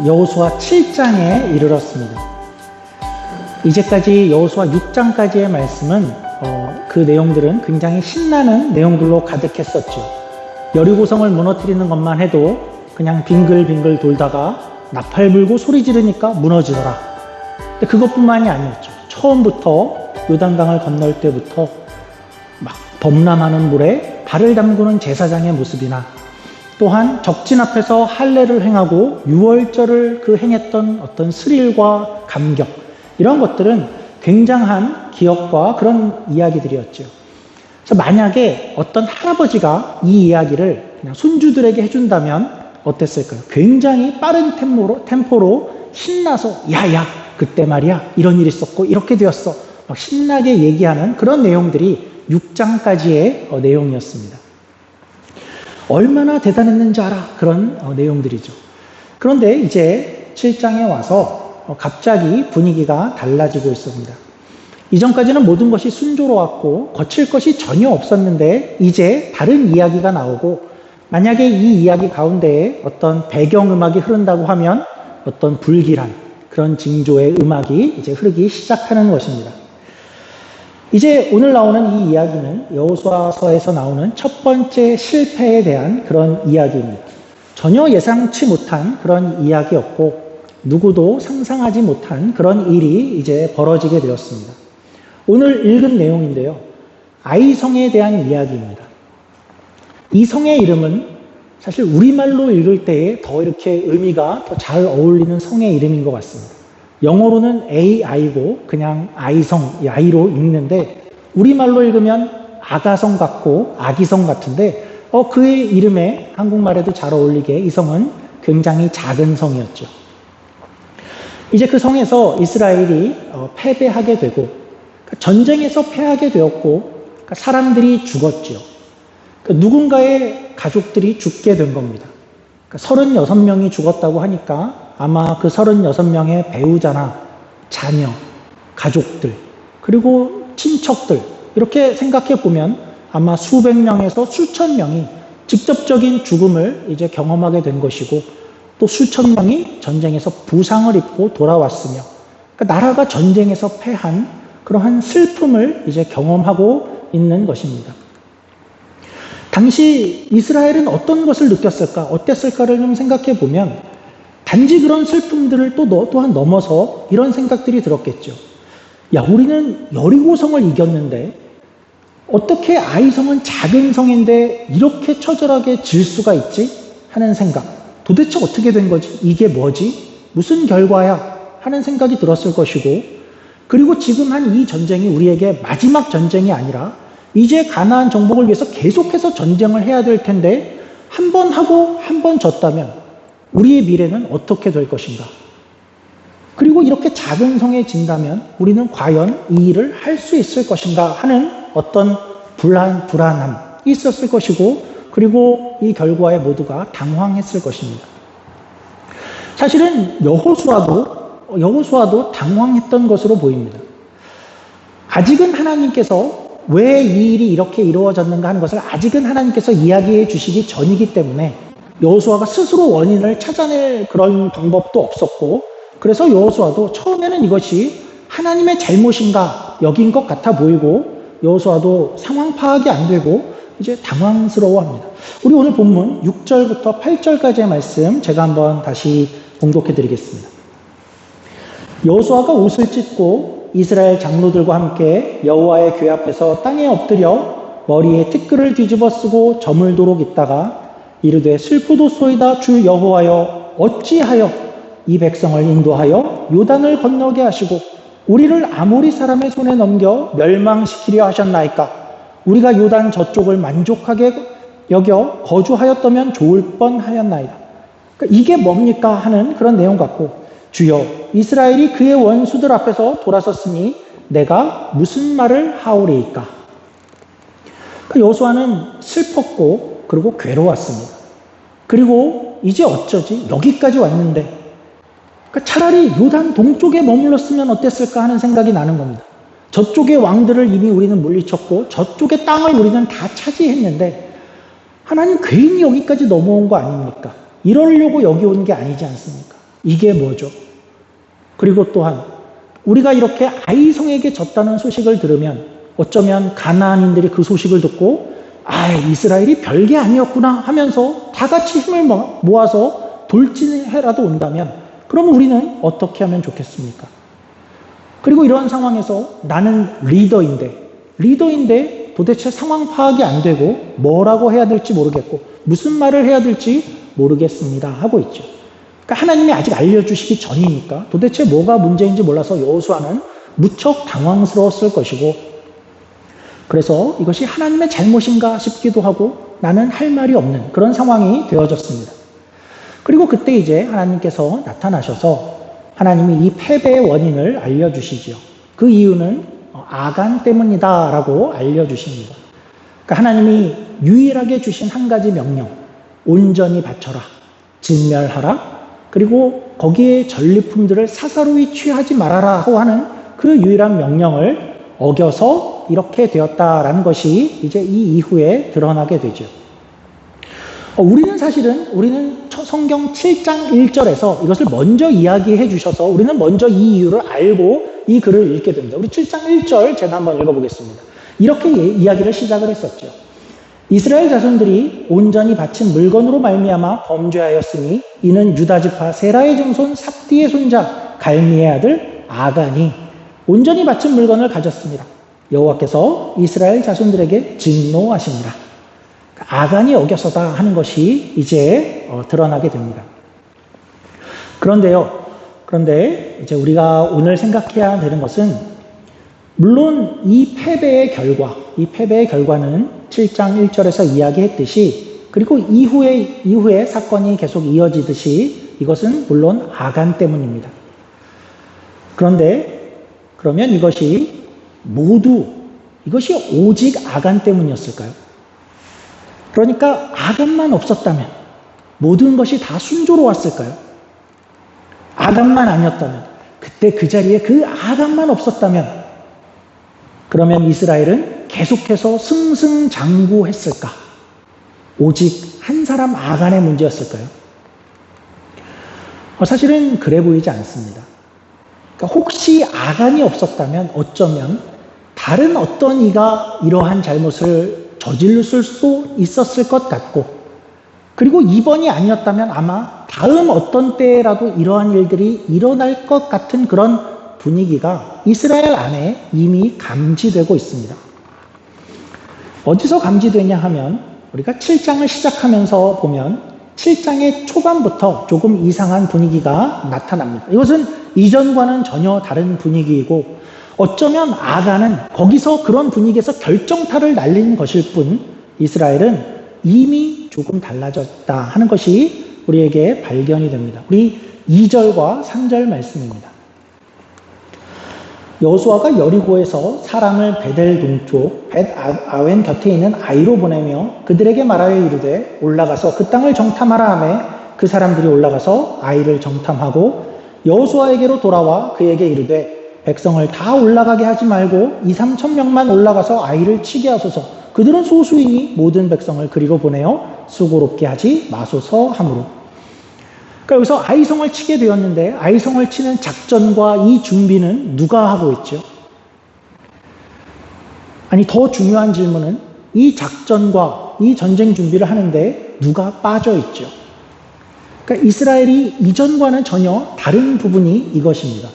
여호수아 7장에 이르렀습니다. 이제까지 여호수아 6장까지의 말씀은 그 내용들은 굉장히 신나는 내용들로 가득했었죠. 여리고성을 무너뜨리는 것만 해도 그냥 빙글빙글 돌다가 나팔 불고 소리 지르니까 무너지더라. 근데 그것뿐만이 아니었죠. 처음부터 요단강을 건널 때부터 막 범람하는 물에 발을 담그는 제사장의 모습이나 또한 적진 앞에서 할례를 행하고 유월절을 행했던 어떤 스릴과 감격, 이런 것들은 굉장한 기억과 그런 이야기들이었죠. 그래서 만약에 어떤 할아버지가 이 이야기를 그냥 손주들에게 해준다면 어땠을까요? 굉장히 빠른 템포로 신나서 야야 그때 말이야 이런 일이 있었고 이렇게 되었어 막 신나게 얘기하는 그런 내용들이 6장까지의 내용이었습니다. 얼마나 대단했는지 알아 그런 내용들이죠. 그런데 이제 7장에 와서 갑자기 분위기가 달라지고 있습니다. 이전까지는 모든 것이 순조로웠고 거칠 것이 전혀 없었는데 이제 다른 이야기가 나오고, 만약에 이 이야기 가운데에 어떤 배경음악이 흐른다고 하면 어떤 불길한 그런 징조의 음악이 이제 흐르기 시작하는 것입니다. 이제 오늘 나오는 이 이야기는 여호수아서에서 나오는 첫 번째 실패에 대한 그런 이야기입니다. 전혀 예상치 못한 그런 이야기였고 누구도 상상하지 못한 그런 일이 이제 벌어지게 되었습니다. 오늘 읽은 내용인데요. 아이성에 대한 이야기입니다. 이 성의 이름은 사실 우리말로 읽을 때에 더 이렇게 의미가 더 잘 어울리는 성의 이름인 것 같습니다. 영어로는 AI고 그냥 아이성, 아이로 읽는데 우리말로 읽으면 아가성 같고 아기성 같은데 그의 이름에 한국말에도 잘 어울리게 이 성은 굉장히 작은 성이었죠. 이제 그 성에서 이스라엘이 패배하게 되고 전쟁에서 패하게 되었고 사람들이 죽었죠. 누군가의 가족들이 죽게 된 겁니다. 36명이 죽었다고 하니까 아마 그 36명의 배우자나 자녀, 가족들, 그리고 친척들 이렇게 생각해 보면 아마 수백 명에서 수천 명이 직접적인 죽음을 이제 경험하게 된 것이고 또 수천 명이 전쟁에서 부상을 입고 돌아왔으며 나라가 전쟁에서 패한 그러한 슬픔을 이제 경험하고 있는 것입니다. 당시 이스라엘은 어떤 것을 느꼈을까, 어땠을까를 좀 생각해 보면 단지 그런 슬픔들을 또한 넘어서 이런 생각들이 들었겠죠. 야, 우리는 여리고성을 이겼는데 어떻게 아이성은 작은 성인데 이렇게 처절하게 질 수가 있지? 하는 생각. 도대체 어떻게 된 거지? 이게 뭐지? 무슨 결과야? 하는 생각이 들었을 것이고, 그리고 지금 한 이 전쟁이 우리에게 마지막 전쟁이 아니라 이제 가나안 정복을 위해서 계속해서 전쟁을 해야 될 텐데 한 번 하고 한 번 졌다면 우리의 미래는 어떻게 될 것인가? 그리고 이렇게 작은 성에 진다면 우리는 과연 이 일을 할 수 있을 것인가 하는 어떤 불안함이 있었을 것이고, 그리고 이 결과에 모두가 당황했을 것입니다. 사실은 여호수아도 당황했던 것으로 보입니다. 아직은 하나님께서 왜 이 일이 이렇게 이루어졌는가 하는 것을 아직은 하나님께서 이야기해 주시기 전이기 때문에 여호수아가 스스로 원인을 찾아낼 그런 방법도 없었고, 그래서 여호수아도 처음에는 이것이 하나님의 잘못인가 여긴 것 같아 보이고 여호수아도 상황 파악이 안 되고 이제 당황스러워합니다. 우리 오늘 본문 6절부터 8절까지의 말씀 제가 한번 다시 봉독해 드리겠습니다. 여호수아가 옷을 찢고 이스라엘 장로들과 함께 여호와의 궤 앞에서 땅에 엎드려 머리에 티끌을 뒤집어 쓰고 저물도록 있다가 이르되 슬프도소이다 주 여호와여 어찌하여 이 백성을 인도하여 요단을 건너게 하시고 우리를 아모리 사람의 손에 넘겨 멸망시키려 하셨나이까? 우리가 요단 저쪽을 만족하게 여겨 거주하였다면 좋을 뻔하였나이다. 그러니까 이게 뭡니까 하는 그런 내용 같고, 주여 이스라엘이 그의 원수들 앞에서 돌아섰으니 내가 무슨 말을 하오리이까? 여호수아는 슬펐고 그리고 괴로웠습니다. 그리고 이제 어쩌지? 여기까지 왔는데 차라리 요단 동쪽에 머물렀으면 어땠을까 하는 생각이 나는 겁니다. 저쪽의 왕들을 이미 우리는 물리쳤고 저쪽의 땅을 우리는 다 차지했는데 하나님 괜히 여기까지 넘어온 거 아닙니까? 이러려고 여기 온 게 아니지 않습니까? 이게 뭐죠? 그리고 또한 우리가 이렇게 아이성에게 졌다는 소식을 들으면 어쩌면 가나안인들이 그 소식을 듣고 이스라엘이 별게 아니었구나 하면서 다 같이 힘을 모아서 돌진해라도 온다면 그러면 우리는 어떻게 하면 좋겠습니까? 그리고 이러한 상황에서 나는 리더인데 도대체 상황 파악이 안 되고 뭐라고 해야 될지 모르겠고 무슨 말을 해야 될지 모르겠습니다 하고 있죠. 그러니까 하나님이 아직 알려주시기 전이니까 도대체 뭐가 문제인지 몰라서 여호수아는 무척 당황스러웠을 것이고 그래서 이것이 하나님의 잘못인가 싶기도 하고 나는 할 말이 없는 그런 상황이 되어졌습니다. 그리고 그때 이제 하나님께서 나타나셔서 하나님이 이 패배의 원인을 알려주시죠. 그 이유는 아간 때문이다 라고 알려주십니다. 그러니까 하나님이 유일하게 주신 한 가지 명령, 온전히 바쳐라, 진멸하라, 그리고 거기에 전리품들을 사사로이 취하지 말아라 하는 그 유일한 명령을 어겨서 이렇게 되었다라는 것이 이제 이 이후에 드러나게 되죠. 우리는 성경 7장 1절에서 이것을 먼저 이야기해 주셔서 우리는 먼저 이 이유를 알고 이 글을 읽게 됩니다. 우리 7장 1절 제가 한번 읽어보겠습니다. 이렇게 이야기를 시작을 했었죠. 이스라엘 자손들이 온전히 바친 물건으로 말미암아 범죄하였으니 이는 유다지파 세라의 증손 삽디의 손자 갈미의 아들 아간이 온전히 바친 물건을 가졌습니다. 여호와께서 이스라엘 자손들에게 진노하시니라. 아간이 어겨서다 하는 것이 이제 드러나게 됩니다. 그런데 이제 우리가 오늘 생각해야 되는 것은 물론 이 패배의 결과는 7장 1절에서 이야기했듯이 그리고 이후에 사건이 계속 이어지듯이 이것은 물론 아간 때문입니다. 그러면 이것이 오직 아간 때문이었을까요? 그러니까 아간만 없었다면 모든 것이 다 순조로웠을까요? 아간만 아니었다면 그때 그 자리에 그 아간만 없었다면 그러면 이스라엘은 계속해서 승승장구했을까? 오직 한 사람 아간의 문제였을까요? 사실은 그래 보이지 않습니다. 그러니까 혹시 아간이 없었다면 어쩌면 다른 어떤 이가 이러한 잘못을 저질렀을 수도 있었을 것 같고 그리고 이번이 아니었다면 아마 다음 어떤 때라도 이러한 일들이 일어날 것 같은 그런 분위기가 이스라엘 안에 이미 감지되고 있습니다. 어디서 감지되냐 하면 우리가 7장을 시작하면서 보면 7장의 초반부터 조금 이상한 분위기가 나타납니다. 이것은 이전과는 전혀 다른 분위기이고 어쩌면 아간은 거기서 그런 분위기에서 결정타를 날린 것일 뿐 이스라엘은 이미 조금 달라졌다 하는 것이 우리에게 발견이 됩니다. 우리 2절과 3절 말씀입니다. 여호수아가 여리고에서 사람을 베델 동쪽 벳아웬 곁에 있는 아이로 보내며 그들에게 말하여 이르되 올라가서 그 땅을 정탐하라 하매 그 사람들이 올라가서 아이를 정탐하고 여호수아에게로 돌아와 그에게 이르되 백성을 다 올라가게 하지 말고 2-3천 명만 올라가서 아이를 치게 하소서. 그들은 소수이니 모든 백성을 그리로 보내어 수고롭게 하지 마소서 하므로. 그러니까 여기서 아이성을 치게 되었는데 아이성을 치는 작전과 이 준비는 누가 하고 있죠? 아니 더 중요한 질문은 이 작전과 이 전쟁 준비를 하는데 누가 빠져 있죠? 그러니까 이스라엘이 이전과는 전혀 다른 부분이 이것입니다.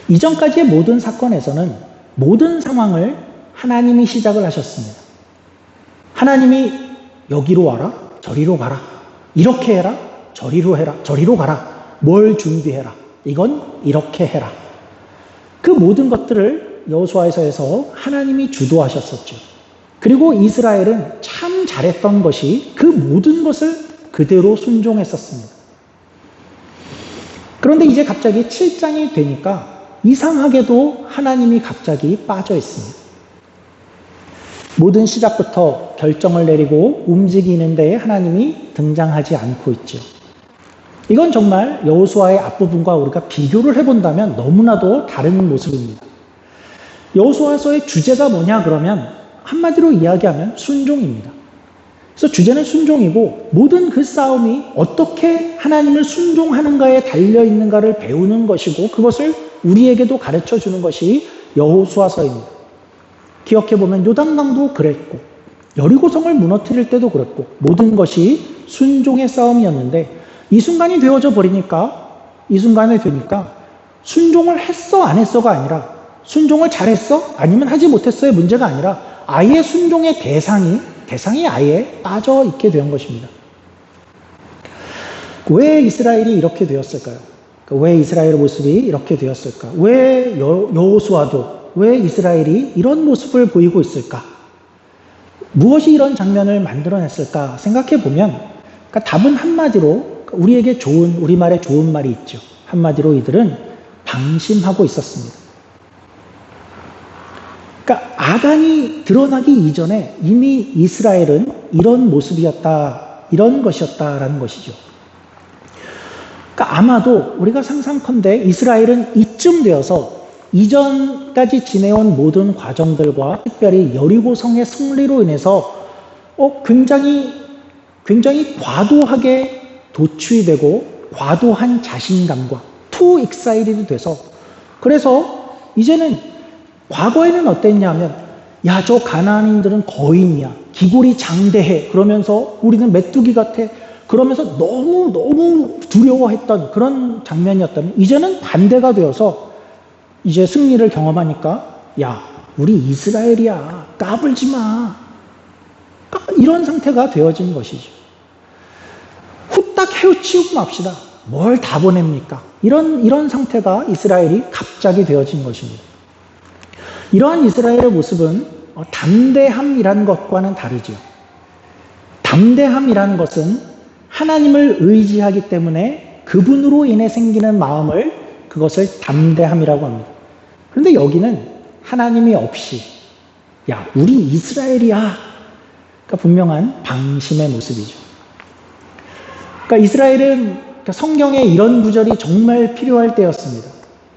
이전까지의 모든 사건에서는 모든 상황을 하나님이 시작을 하셨습니다. 하나님이 여기로 와라, 저리로 가라, 이렇게 해라, 저리로 해라, 저리로 가라, 뭘 준비해라, 이건 이렇게 해라. 그 모든 것들을 여호수아에서 하나님이 주도하셨었죠. 그리고 이스라엘은 참 잘했던 것이 그 모든 것을 그대로 순종했었습니다. 그런데 이제 갑자기 7장이 되니까 이상하게도 하나님이 갑자기 빠져 있습니다. 모든 시작부터 결정을 내리고 움직이는 데에 하나님이 등장하지 않고 있죠. 이건 정말 여호수아의 앞부분과 우리가 비교를 해본다면 너무나도 다른 모습입니다. 여호수아서의 주제가 뭐냐 그러면 한마디로 이야기하면 순종입니다. 그래서 주제는 순종이고 모든 그 싸움이 어떻게 하나님을 순종하는가에 달려있는가를 배우는 것이고 그것을 우리에게도 가르쳐 주는 것이 여호수아서입니다. 기억해보면 요단강도 그랬고 여리고성을 무너뜨릴 때도 그랬고 모든 것이 순종의 싸움이었는데 이 순간이 되어져 버리니까 이 순간에 되니까 순종을 했어 안 했어가 아니라 순종을 잘했어 아니면 하지 못했어의 문제가 아니라 아예 순종의 대상이 아예 빠져 있게 된 것입니다. 왜 이스라엘이 이렇게 되었을까요? 왜 이스라엘의 모습이 이렇게 되었을까? 왜 여호수아도 왜 이스라엘이 이런 모습을 보이고 있을까? 무엇이 이런 장면을 만들어냈을까 생각해 보면 답은 한마디로 우리에게 우리말에 좋은 말이 있죠. 한마디로 이들은 방심하고 있었습니다. 그러니까 아간이 드러나기 이전에 이미 이스라엘은 이런 모습이었다, 이런 것이었다라는 것이죠. 그러니까 아마도 우리가 상상컨대 이스라엘은 이쯤 되어서 이전까지 지내온 모든 과정들과 특별히 여리고성의 승리로 인해서 굉장히 과도하게 도취이 되고 과도한 자신감과 too excited 돼서 그래서 이제는 과거에는 어땠냐면 야, 저 가나안인들은 거인이야. 기골이 장대해. 그러면서 우리는 메뚜기 같아. 그러면서 너무 두려워했던 그런 장면이었다면 이제는 반대가 되어서 이제 승리를 경험하니까 야, 우리 이스라엘이야. 까불지 마. 이런 상태가 되어진 것이죠. 후딱 헤우치우고 맙시다. 뭘 다 보냅니까? 이런 상태가 이스라엘이 갑자기 되어진 것입니다. 이러한 이스라엘의 모습은 담대함이라는 것과는 다르죠. 담대함이라는 것은 하나님을 의지하기 때문에 그분으로 인해 생기는 마음을 그것을 담대함이라고 합니다. 그런데 여기는 하나님이 없이 야, 우리 이스라엘이야. 그러니까 분명한 방심의 모습이죠. 그러니까 이스라엘은 성경에 이런 구절이 정말 필요할 때였습니다.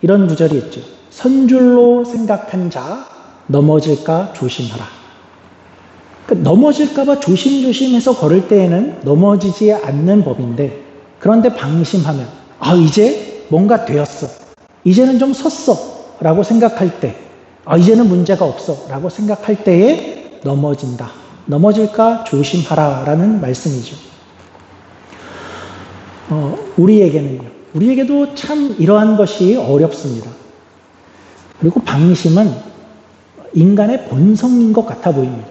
이런 구절이 있죠. 선줄로 생각한 자 넘어질까 조심하라. 그러니까 넘어질까봐 조심조심해서 걸을 때에는 넘어지지 않는 법인데 그런데 방심하면 이제 뭔가 되었어. 이제는 좀 섰어 라고 생각할 때 이제는 문제가 없어 라고 생각할 때에 넘어진다. 넘어질까 조심하라 라는 말씀이죠. 우리에게도 참 이러한 것이 어렵습니다. 그리고 방심은 인간의 본성인 것 같아 보입니다.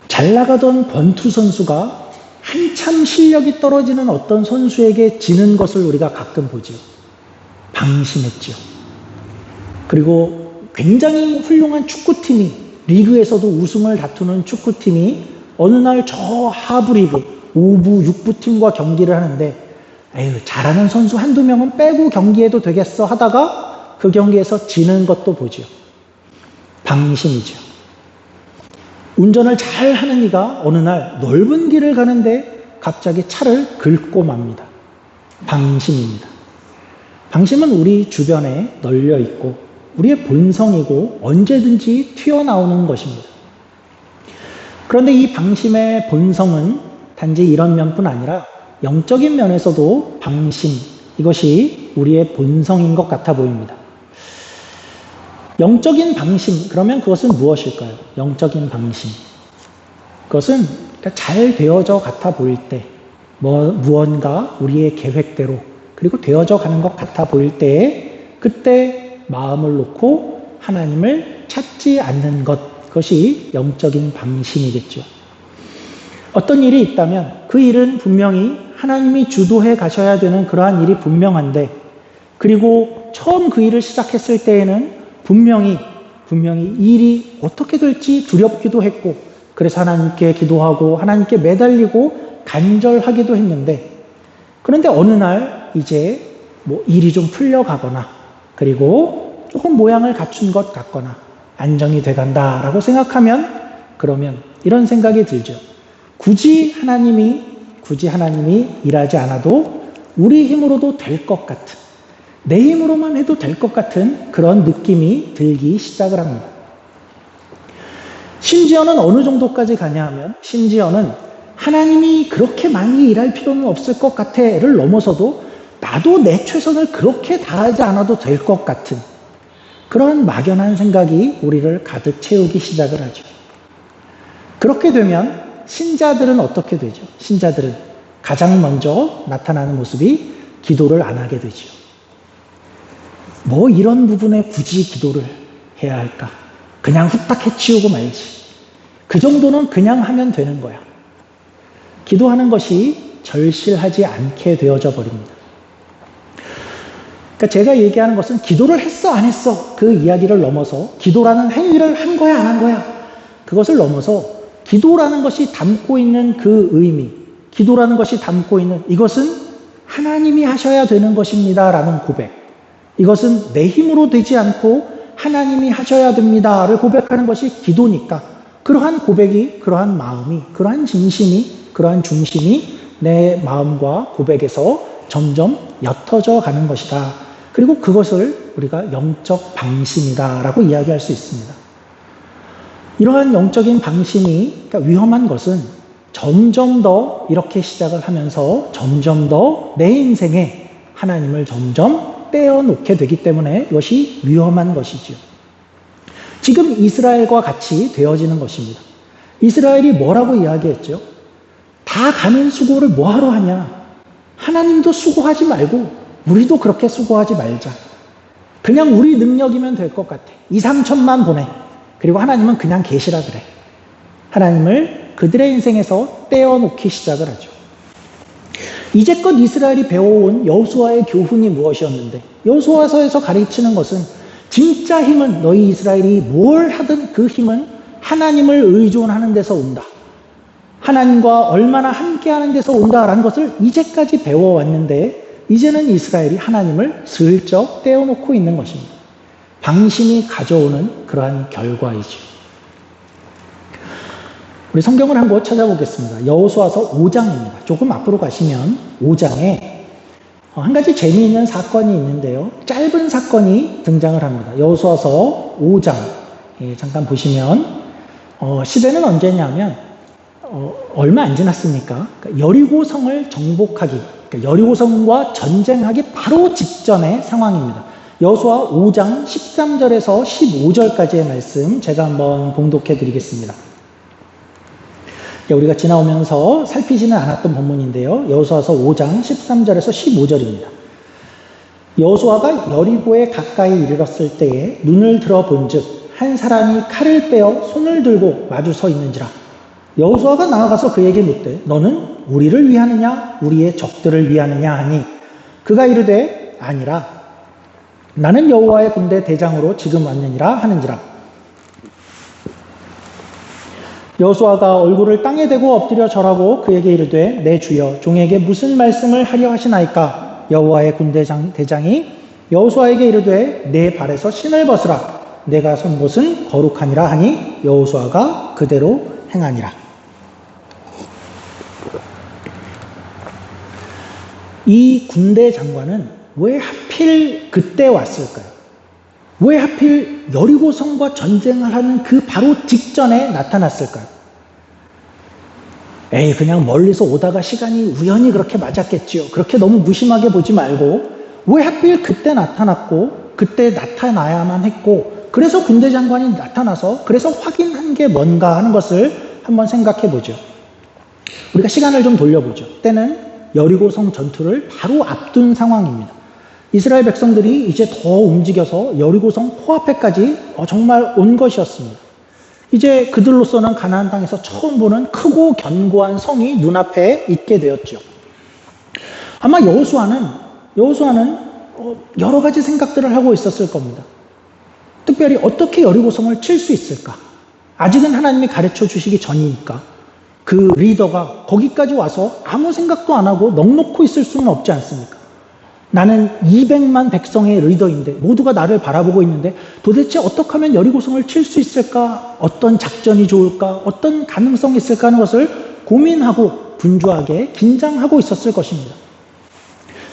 잘 나가던 권투 선수가 한참 실력이 떨어지는 어떤 선수에게 지는 것을 우리가 가끔 보죠. 방심했죠. 그리고 굉장히 훌륭한 축구팀이 리그에서도 우승을 다투는 축구팀이 어느 날 저 하브리그 5부, 6부 팀과 경기를 하는데 잘하는 선수 한두 명은 빼고 경기해도 되겠어 하다가 그 경기에서 지는 것도 보죠. 방심이죠. 운전을 잘 하는 이가 어느 날 넓은 길을 가는데 갑자기 차를 긁고 맙니다. 방심입니다. 방심은 우리 주변에 널려 있고 우리의 본성이고 언제든지 튀어나오는 것입니다. 그런데 이 방심의 본성은 단지 이런 면뿐 아니라 영적인 면에서도 방심, 이것이 우리의 본성인 것 같아 보입니다. 영적인 방심, 그러면 그것은 무엇일까요? 영적인 방심. 그것은 잘 되어져 같아 보일 때, 무언가 우리의 계획대로, 그리고 되어져 가는 것 같아 보일 때에 그때 마음을 놓고 하나님을 찾지 않는 것, 그것이 영적인 방심이겠죠. 어떤 일이 있다면 그 일은 분명히 하나님이 주도해 가셔야 되는 그러한 일이 분명한데 그리고 처음 그 일을 시작했을 때에는 분명히 일이 어떻게 될지 두렵기도 했고 그래서 하나님께 기도하고 하나님께 매달리고 간절하기도 했는데 그런데 어느 날 이제 일이 좀 풀려가거나 그리고 조금 모양을 갖춘 것 같거나 안정이 돼간다라고 생각하면 그러면 이런 생각이 들죠. 굳이 하나님이 일하지 않아도 우리 힘으로도 될 것 같은, 내 힘으로만 해도 될 것 같은 그런 느낌이 들기 시작을 합니다. 심지어는 어느 정도까지 가냐 하면 심지어는 하나님이 그렇게 많이 일할 필요는 없을 것 같아를 넘어서도 나도 내 최선을 그렇게 다하지 않아도 될 것 같은 그런 막연한 생각이 우리를 가득 채우기 시작을 하죠. 그렇게 되면 신자들은 어떻게 되죠? 신자들은 가장 먼저 나타나는 모습이 기도를 안 하게 되죠. 뭐 이런 부분에 굳이 기도를 해야 할까? 그냥 후딱 해치우고 말지. 그 정도는 그냥 하면 되는 거야. 기도하는 것이 절실하지 않게 되어져 버립니다. 그러니까 제가 얘기하는 것은 기도를 했어 안 했어 그 이야기를 넘어서 기도라는 행위를 한 거야 안 한 거야 그것을 넘어서 기도라는 것이 담고 있는 그 의미, 기도라는 것이 담고 있는 이것은 하나님이 하셔야 되는 것입니다 라는 고백, 이것은 내 힘으로 되지 않고 하나님이 하셔야 됩니다를 고백하는 것이 기도니까 그러한 고백이, 그러한 마음이, 그러한 진심이, 그러한 중심이 내 마음과 고백에서 점점 옅어져 가는 것이다. 그리고 그것을 우리가 영적 방심이다라고 이야기할 수 있습니다. 이러한 영적인 방심이 그러니까 위험한 것은 점점 더 이렇게 시작을 하면서 점점 더 내 인생에 하나님을 점점 떼어놓게 되기 때문에 이것이 위험한 것이지요. 지금 이스라엘과 같이 되어지는 것입니다. 이스라엘이 뭐라고 이야기했죠? 다 가는 수고를 뭐하러 하냐? 하나님도 수고하지 말고 우리도 그렇게 수고하지 말자. 그냥 우리 능력이면 될 것 같아. 2, 3천만 보내. 그리고 하나님은 그냥 계시라 그래. 하나님을 그들의 인생에서 떼어놓기 시작을 하죠. 이제껏 이스라엘이 배워온 여호수아의 교훈이 무엇이었는데 여호수아서에서 가르치는 것은 진짜 힘은 너희 이스라엘이 뭘 하든 그 힘은 하나님을 의존하는 데서 온다. 하나님과 얼마나 함께하는 데서 온다라는 것을 이제까지 배워왔는데 이제는 이스라엘이 하나님을 슬쩍 떼어놓고 있는 것입니다. 방심이 가져오는 그러한 결과이죠. 우리 성경을 한번 찾아보겠습니다. 여호수아서 5장입니다. 조금 앞으로 가시면 5장에 한 가지 재미있는 사건이 있는데요. 짧은 사건이 등장을 합니다. 여호수아서 5장 잠깐 보시면 시대는 언제냐면 얼마 안 지났습니까? 그러니까 여리고성을 정복하기, 그러니까 여리고성과 전쟁하기 바로 직전의 상황입니다. 여호수아 5장 13절에서 15절까지의 말씀 제가 한번 봉독해 드리겠습니다. 우리가 지나오면서 살피지는 않았던 본문인데요. 여호수아서 5장 13절에서 15절입니다. 여호수아가 여리고에 가까이 이르렀을 때에 눈을 들어 본즉 한 사람이 칼을 빼어 손을 들고 마주 서 있는지라. 여호수아가 나아가서 그에게 묻되 너는 우리를 위하느냐 우리의 적들을 위하느냐 하니 그가 이르되 아니라 나는 여호와의 군대 대장으로 지금 왔느니라 하는지라. 여호수아가 얼굴을 땅에 대고 엎드려 절하고 그에게 이르되 내 주여 종에게 무슨 말씀을 하려 하시나이까. 여호와의 군대 대장이 여호수아에게 이르되 내 발에서 신을 벗으라. 내가 선 곳은 거룩하니라 하니 여호수아가 그대로 행하니라. 이 군대 장관은 왜 하필 그때 왔을까요? 왜 하필 여리고성과 전쟁을 하는 그 바로 직전에 나타났을까요? 그냥 멀리서 오다가 시간이 우연히 그렇게 맞았겠지요. 그렇게 너무 무심하게 보지 말고 왜 하필 그때 나타났고 그때 나타나야만 했고 그래서 군대 장관이 나타나서 그래서 확인한 게 뭔가 하는 것을 한번 생각해 보죠. 우리가 시간을 좀 돌려보죠. 때는 여리고성 전투를 바로 앞둔 상황입니다. 이스라엘 백성들이 이제 더 움직여서 여리고성 코앞에까지 정말 온 것이었습니다. 이제 그들로서는 가나안 땅에서 처음 보는 크고 견고한 성이 눈앞에 있게 되었죠. 아마 여호수아는 여러 가지 생각들을 하고 있었을 겁니다. 특별히 어떻게 여리고성을 칠 수 있을까? 아직은 하나님이 가르쳐 주시기 전이니까 그 리더가 거기까지 와서 아무 생각도 안 하고 넋놓고 있을 수는 없지 않습니까? 나는 200만 백성의 리더인데 모두가 나를 바라보고 있는데 도대체 어떻게 하면 여리고성을 칠 수 있을까? 어떤 작전이 좋을까? 어떤 가능성이 있을까 하는 것을 고민하고 분주하게 긴장하고 있었을 것입니다.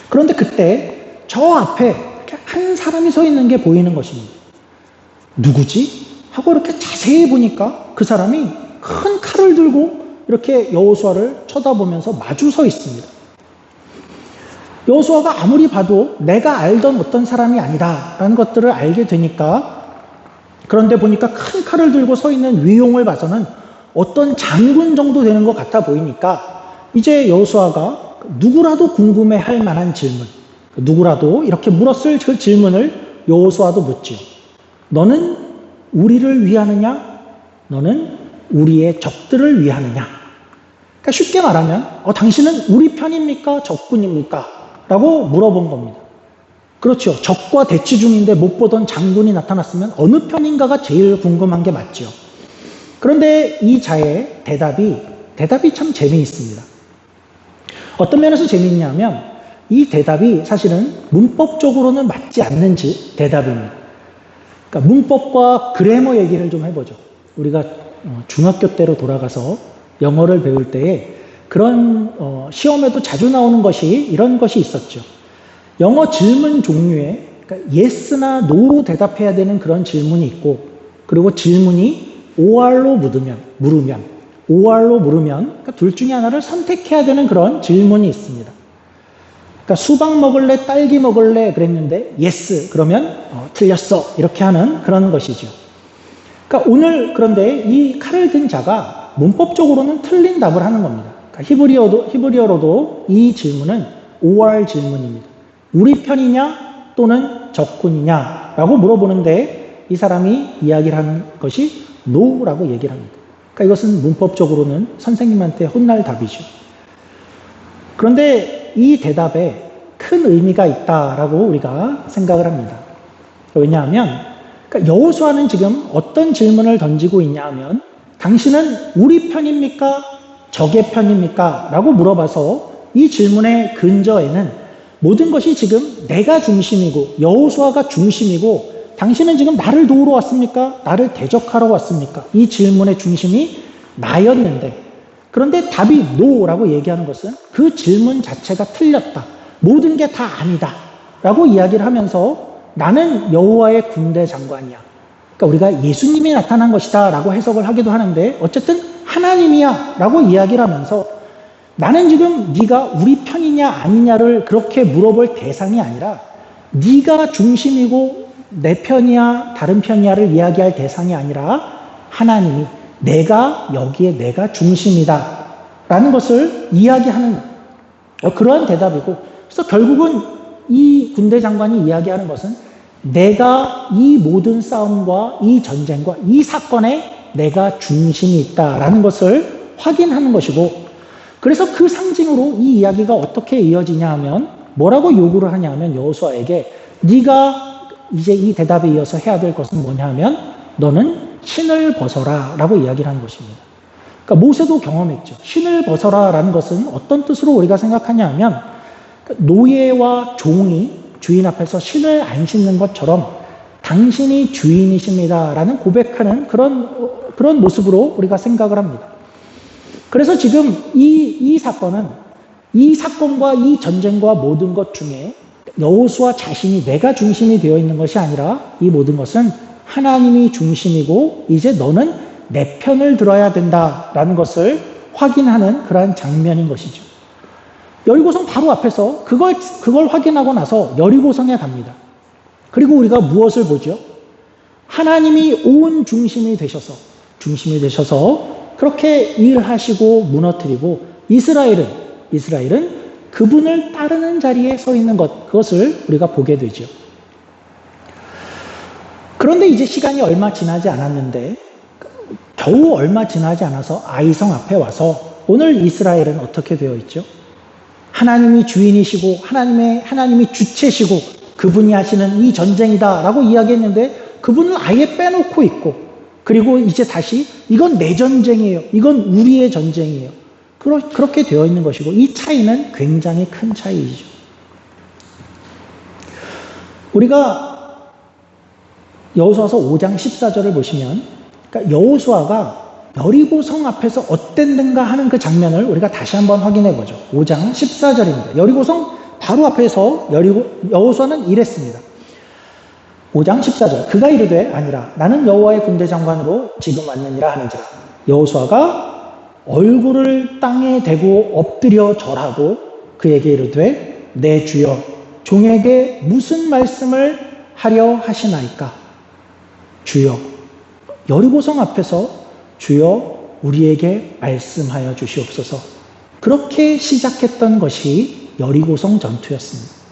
그런데 그때 저 앞에 한 사람이 서 있는 게 보이는 것입니다. 누구지? 하고 이렇게 자세히 보니까 그 사람이 큰 칼을 들고 이렇게 여호수아를 쳐다보면서 마주 서 있습니다. 여호수아가 아무리 봐도 내가 알던 어떤 사람이 아니다라는 것들을 알게 되니까, 그런데 보니까 큰 칼을 들고 서 있는 위용을 봐서는 어떤 장군 정도 되는 것 같아 보이니까 이제 여호수아가 누구라도 궁금해할 만한 질문, 누구라도 이렇게 물었을 그 질문을 여호수아도 묻지요. 너는 우리를 위하느냐? 너는 우리의 적들을 위하느냐? 그러니까 쉽게 말하면 당신은 우리 편입니까? 적군입니까? 라고 물어본 겁니다. 그렇죠. 적과 대치 중인데 못 보던 장군이 나타났으면 어느 편인가가 제일 궁금한 게 맞죠. 그런데 이 자의 대답이 참 재미있습니다. 어떤 면에서 재미있냐면 이 대답이 사실은 문법적으로는 맞지 않는 대답입니다. 그러니까 문법과 그래머 얘기를 좀 해보죠. 우리가 중학교 때로 돌아가서 영어를 배울 때에 그런 시험에도 자주 나오는 것이 이런 것이 있었죠. 영어 질문 종류에 그러니까 yes나 no로 대답해야 되는 그런 질문이 있고, 그리고 질문이 or로 물으면 그러니까 둘 중에 하나를 선택해야 되는 그런 질문이 있습니다. 그러니까 수박 먹을래, 딸기 먹을래 그랬는데 yes 그러면 틀렸어 이렇게 하는 그런 것이죠. 그러니까 오늘 그런데 이 칼을 든 자가 문법적으로는 틀린 답을 하는 겁니다. 그러니까 히브리어로도 이 질문은 or 질문입니다. 우리 편이냐 또는 적군이냐 라고 물어보는데 이 사람이 이야기를 하는 것이 no라고 얘기를 합니다. 그러니까 이것은 문법적으로는 선생님한테 혼날 답이죠. 그런데 이 대답에 큰 의미가 있다라고 우리가 생각을 합니다. 왜냐하면 그러니까 여호수아는 지금 어떤 질문을 던지고 있냐 하면 당신은 우리 편입니까? 적의 편입니까? 라고 물어봐서 이 질문의 근저에는 모든 것이 지금 내가 중심이고 여호수아가 중심이고 당신은 지금 나를 도우러 왔습니까? 나를 대적하러 왔습니까? 이 질문의 중심이 나였는데, 그런데 답이 no라고 얘기하는 것은 그 질문 자체가 틀렸다. 모든 게 다 아니다. 라고 이야기를 하면서 나는 여호와의 군대 장관이야. 그러니까 우리가 예수님이 나타난 것이다 라고 해석을 하기도 하는데 어쨌든 하나님이야 라고 이야기를 하면서 나는 지금 네가 우리 편이냐 아니냐를 그렇게 물어볼 대상이 아니라 네가 중심이고 내 편이야 다른 편이야를 이야기할 대상이 아니라 하나님이 여기에 내가 중심이다 라는 것을 이야기하는 그러한 대답이고, 그래서 결국은 이 군대 장관이 이야기하는 것은 내가 이 모든 싸움과 이 전쟁과 이 사건에 내가 중심이 있다라는 것을 확인하는 것이고, 그래서 그 상징으로 이 이야기가 어떻게 이어지냐 하면 뭐라고 요구를 하냐 하면 여호수아에게 네가 이제 이 대답에 이어서 해야 될 것은 뭐냐 하면 너는 신을 벗어라 라고 이야기를 하는 것입니다. 그러니까 모세도 경험했죠. 신을 벗어라 라는 것은 어떤 뜻으로 우리가 생각하냐 하면 노예와 종이 주인 앞에서 신을 안 신는 것처럼 당신이 주인이십니다 라는 고백하는 그런 모습으로 우리가 생각을 합니다. 그래서 지금 이 사건과 이 전쟁과 모든 것 중에 여호수아 자신이 내가 중심이 되어 있는 것이 아니라 이 모든 것은 하나님이 중심이고 이제 너는 내 편을 들어야 된다라는 것을 확인하는 그러한 장면인 것이죠. 여리고성 바로 앞에서 그걸 확인하고 나서 여리고성에 갑니다. 그리고 우리가 무엇을 보죠? 하나님이 온 중심이 되셔서 그렇게 일하시고 무너뜨리고 이스라엘은 그분을 따르는 자리에 서 있는 그것을 우리가 보게 되죠. 그런데 이제 시간이 얼마 지나지 않았는데 겨우 얼마 지나지 않아서 아이성 앞에 와서 오늘 이스라엘은 어떻게 되어 있죠? 하나님이 주인이시고 하나님이 주체시고 그분이 하시는 이 전쟁이다라고 이야기했는데 그분을 아예 빼놓고 있고, 그리고 이제 다시 이건 내 전쟁이에요. 이건 우리의 전쟁이에요. 그렇게 되어 있는 것이고, 이 차이는 굉장히 큰 차이이죠. 우리가 여호수아서 5장 14절을 보시면 그러니까 여호수아가 여리고성 앞에서 어땠는가 하는 그 장면을 우리가 다시 한번 확인해 보죠. 5장 14절입니다. 여리고성 바로 앞에서 여호수아는 이랬습니다. 5장 14절 그가 이르되 아니라 나는 여호와의 군대 장관으로 지금 왔느니라 하는지라. 여호수아가 얼굴을 땅에 대고 엎드려 절하고 그에게 이르되 내 주여 종에게 무슨 말씀을 하려 하시나이까. 주여, 여리고성 앞에서 주여 우리에게 말씀하여 주시옵소서. 그렇게 시작했던 것이 여리고성 전투였습니다.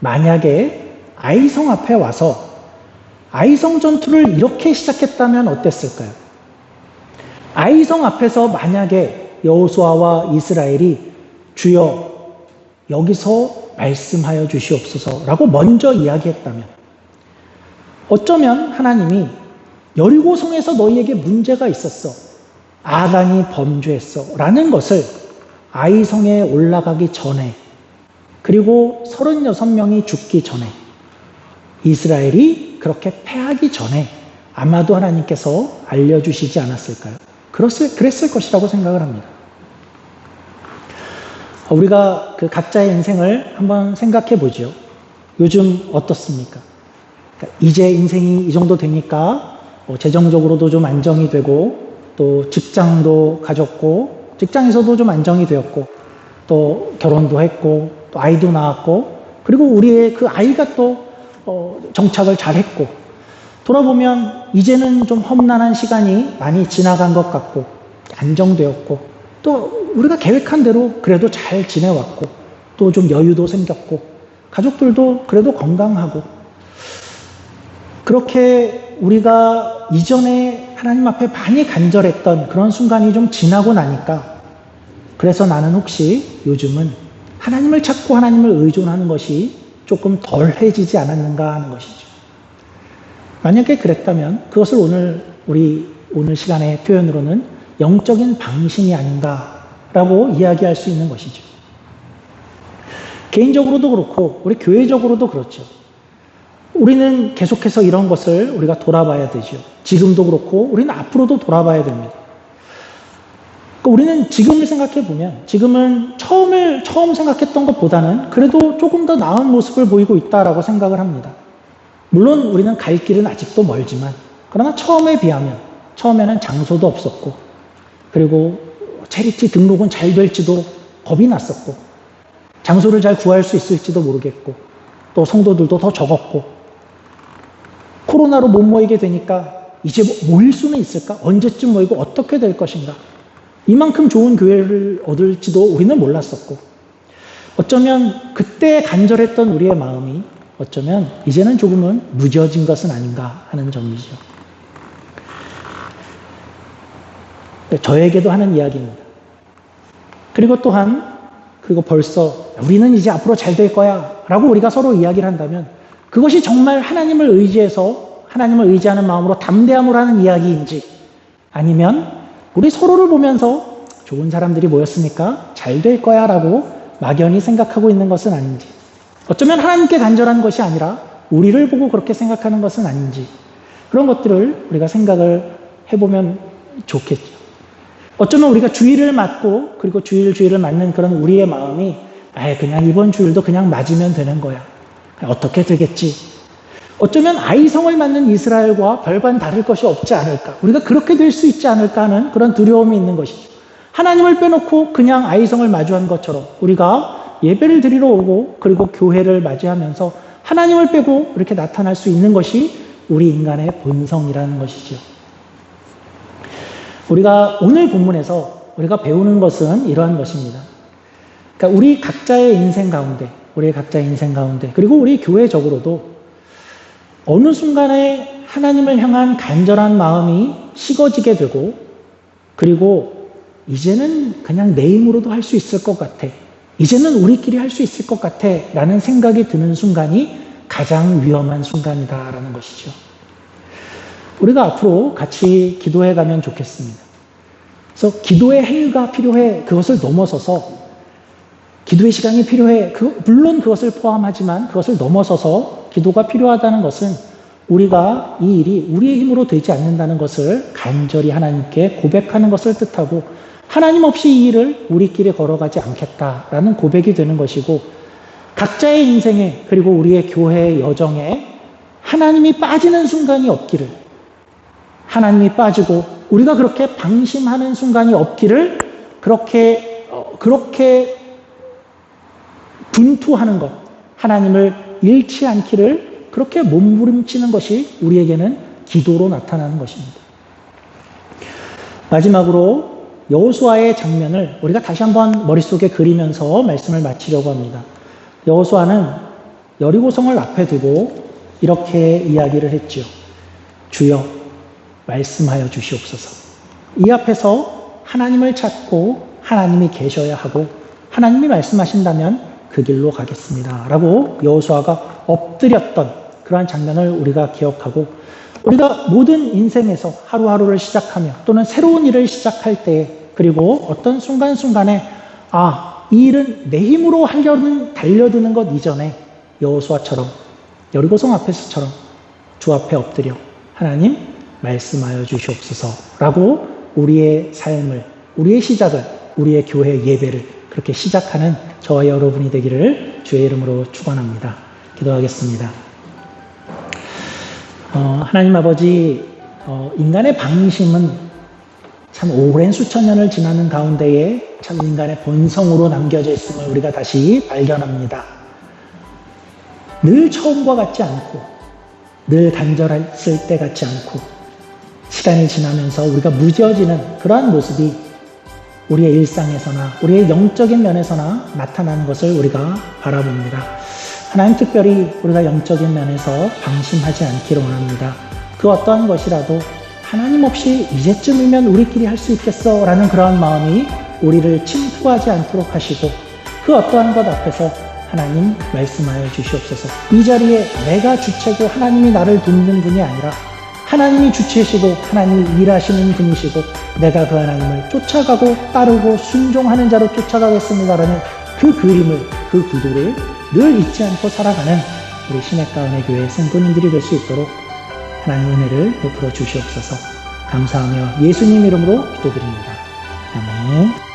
만약에 아이성 앞에 와서 아이성 전투를 이렇게 시작했다면 어땠을까요? 아이성 앞에서 만약에 여호수아와 이스라엘이 주여 여기서 말씀하여 주시옵소서라고 먼저 이야기했다면, 어쩌면 하나님이 여리고성에서 너희에게 문제가 있었어, 아간이 범죄했어 라는 것을 아이성에 올라가기 전에, 그리고 36명이 죽기 전에, 이스라엘이 그렇게 패하기 전에 아마도 하나님께서 알려주시지 않았을까요? 그랬을 것이라고 생각을 합니다. 우리가 그 각자의 인생을 한번 생각해 보죠. 요즘 어떻습니까? 그러니까 이제 인생이 이 정도 되니까 재정적으로도 좀 안정이 되고, 또 직장도 가졌고, 직장에서도 좀 안정이 되었고, 또 결혼도 했고, 또 아이도 낳았고, 그리고 우리의 그 아이가 또 정착을 잘 했고, 돌아보면 이제는 좀 험난한 시간이 많이 지나간 것 같고, 안정되었고, 또 우리가 계획한 대로 그래도 잘 지내왔고, 또 좀 여유도 생겼고, 가족들도 그래도 건강하고, 그렇게 우리가 이전에 하나님 앞에 많이 간절했던 그런 순간이 좀 지나고 나니까, 그래서 나는 혹시 요즘은 하나님을 찾고 하나님을 의존하는 것이 조금 덜해지지 않았는가 하는 것이죠. 만약에 그랬다면 그것을 오늘 시간의 표현으로는 영적인 방심이 아닌가라고 이야기할 수 있는 것이죠. 개인적으로도 그렇고 우리 교회적으로도 그렇죠. 우리는 계속해서 이런 것을 우리가 돌아봐야 되죠. 지금도 그렇고 우리는 앞으로도 돌아봐야 됩니다. 우리는 지금을 생각해 보면, 지금은 처음 생각했던 것보다는 그래도 조금 더 나은 모습을 보이고 있다라고 생각을 합니다. 물론 우리는 갈 길은 아직도 멀지만, 그러나 처음에 비하면, 처음에는 장소도 없었고, 그리고 체리티 등록은 잘 될지도 겁이 났었고, 장소를 잘 구할 수 있을지도 모르겠고, 또 성도들도 더 적었고, 코로나로 못 모이게 되니까 이제 모일 수는 있을까? 언제쯤 모이고 어떻게 될 것인가? 이만큼 좋은 교회를 얻을지도 우리는 몰랐었고, 어쩌면 그때 간절했던 우리의 마음이 어쩌면 이제는 조금은 무뎌진 것은 아닌가 하는 점이죠. 저에게도 하는 이야기입니다. 그리고 벌써 우리는 이제 앞으로 잘 될 거야 라고 우리가 서로 이야기를 한다면, 그것이 정말 하나님을 의지해서 하나님을 의지하는 마음으로 담대함으로 하는 이야기인지, 아니면 우리 서로를 보면서 좋은 사람들이 모였으니까 잘 될 거야 라고 막연히 생각하고 있는 것은 아닌지, 어쩌면 하나님께 간절한 것이 아니라 우리를 보고 그렇게 생각하는 것은 아닌지, 그런 것들을 우리가 생각을 해보면 좋겠죠. 어쩌면 우리가 주일을 맞고, 그리고 주일을 맞는 그런 우리의 마음이 그냥 이번 주일도 그냥 맞으면 되는 거야, 어떻게 되겠지. 어쩌면 아이성을 맞는 이스라엘과 별반 다를 것이 없지 않을까, 우리가 그렇게 될 수 있지 않을까 하는 그런 두려움이 있는 것이죠. 하나님을 빼놓고 그냥 아이성을 마주한 것처럼 우리가 예배를 드리러 오고 그리고 교회를 맞이하면서 하나님을 빼고 이렇게 나타날 수 있는 것이 우리 인간의 본성이라는 것이죠. 우리가 오늘 본문에서 우리가 배우는 것은 이러한 것입니다. 그러니까 우리 각자의 인생 가운데, 그리고 우리 교회적으로도 어느 순간에 하나님을 향한 간절한 마음이 식어지게 되고, 그리고 이제는 그냥 내 힘으로도 할 수 있을 것 같아, 이제는 우리끼리 할 수 있을 것 같아 라는 생각이 드는 순간이 가장 위험한 순간이다라는 것이죠. 우리가 앞으로 같이 기도해 가면 좋겠습니다. 그래서 기도의 행위가 필요해, 그것을 넘어서서 기도의 시간이 필요해, 물론 그것을 포함하지만 그것을 넘어서서 기도가 필요하다는 것은 우리가 이 일이 우리의 힘으로 되지 않는다는 것을 간절히 하나님께 고백하는 것을 뜻하고, 하나님 없이 이 일을 우리끼리 걸어가지 않겠다라는 고백이 되는 것이고, 각자의 인생에 그리고 우리의 교회의 여정에 하나님이 빠지는 순간이 없기를, 하나님이 빠지고 우리가 그렇게 방심하는 순간이 없기를, 그렇게 분투하는 것, 하나님을 잃지 않기를 그렇게 몸부림치는 것이 우리에게는 기도로 나타나는 것입니다. 마지막으로 여호수아의 장면을 우리가 다시 한번 머릿속에 그리면서 말씀을 마치려고 합니다. 여호수아는 여리고성을 앞에 두고 이렇게 이야기를 했지요. 주여 말씀하여 주시옵소서. 이 앞에서 하나님을 찾고 하나님이 계셔야 하고 하나님이 말씀하신다면 그 길로 가겠습니다 라고 여호수아가 엎드렸던 그러한 장면을 우리가 기억하고, 우리가 모든 인생에서 하루하루를 시작하며 또는 새로운 일을 시작할 때, 그리고 어떤 순간순간에 이 일은 내 힘으로 하려는 달려드는 것 이전에 여호수아처럼 여리고성 앞에서처럼 주 앞에 엎드려 하나님 말씀하여 주시옵소서라고 우리의 삶을, 우리의 시작을, 우리의 교회 예배를 그렇게 시작하는 저와 여러분이 되기를 주의 이름으로 축원합니다. 기도하겠습니다. 하나님 아버지, 인간의 방심은 참 오랜 수천 년을 지나는 가운데에 참 인간의 본성으로 남겨져 있음을 우리가 다시 발견합니다. 늘 처음과 같지 않고, 늘 간절했을 때 같지 않고, 시간이 지나면서 우리가 무뎌지는 그러한 모습이 우리의 일상에서나 우리의 영적인 면에서나 나타나는 것을 우리가 바라봅니다. 하나님, 특별히 우리가 영적인 면에서 방심하지 않기를 원합니다. 그 어떠한 것이라도 하나님 없이 이제쯤이면 우리끼리 할 수 있겠어 라는 그러한 마음이 우리를 침투하지 않도록 하시고, 그 어떠한 것 앞에서 하나님 말씀하여 주시옵소서. 이 자리에 내가 주체고 하나님이 나를 돕는 분이 아니라 하나님이 주체시고 하나님이 일하시는 분이시고 내가 그 하나님을 쫓아가고 따르고 순종하는 자로 쫓아가겠습니다라는 그 그림을, 그 구도를 늘 잊지 않고 살아가는 우리 시냇가은혜 교회 성도님들이 될 수 있도록 하나님 은혜를 베풀어 주시옵소서. 감사하며 예수님 이름으로 기도드립니다. 아멘.